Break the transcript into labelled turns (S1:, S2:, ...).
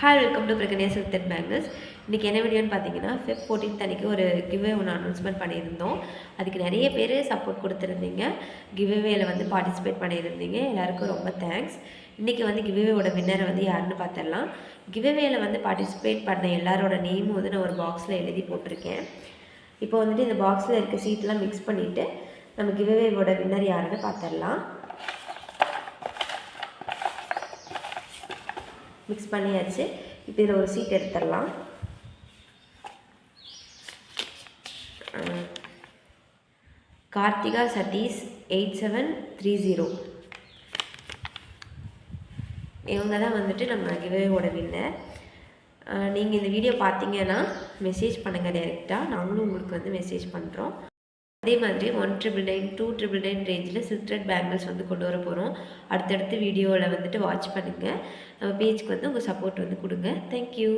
S1: Hi welcome to Pragnya silk bangles. இன்றைக்கி என்ன வீடியோன்னு பார்த்தீங்கன்னா Feb 14th அன்றைக்கி ஒரு கிவ்வே ஒன்று அனௌன்ஸ்மெண்ட் பண்ணியிருந்தோம். அதுக்கு நிறைய பேர் சப்போர்ட் கொடுத்துருந்தீங்க. கிவ்வேல வந்து பார்ட்டிசிபேட் பண்ணியிருந்தீங்க. எல்லாருக்கும் ரொம்ப தேங்க்ஸ். இன்றைக்கி வந்து கிவ்வேவோட வின்னரை வந்து யாருன்னு பார்த்துடலாம். கிவ்வேல வந்து பார்ட்டிசிபேட் பண்ண எல்லாரோட நேமும் வந்து நான் ஒரு பாக்ஸில் எழுதி போட்டிருக்கேன். இப்போ வந்துட்டு இந்த பாக்ஸில் இருக்க சீட்லாம் மிக்ஸ் பண்ணிவிட்டு நம்ம கிவ்வேவோட வின்னர் யாருன்னு பார்த்துடலாம். மிக்ஸ் பண்ணியாச்சு. இப்போ இதில் ஒரு சீட் எடுத்துடலாம். கார்த்திகா சதீஷ் 8730 இவங்க தான் வந்துட்டு நம்ம கிவ்வேவோட வின்னர். நீங்கள் இந்த வீடியோ பார்த்தீங்கன்னா மெசேஜ் பண்ணுங்கள் டைரெக்டாக, நாங்களும் உங்களுக்கு வந்து மெசேஜ் பண்ணுறோம். அதே மாதிரி 1999 299 ரேஞ்சில் சில்க் த்ரெட் பேங்கிள்ஸ் வந்து கொண்டு வர போகிறோம். அடுத்தடுத்து வீடியோவில் வந்துட்டு வாட்ச் பண்ணுங்கள். நம்ம பேஜ்க்கு வந்து உங்கள் சப்போர்ட் வந்து கொடுங்க. தேங்க்யூ.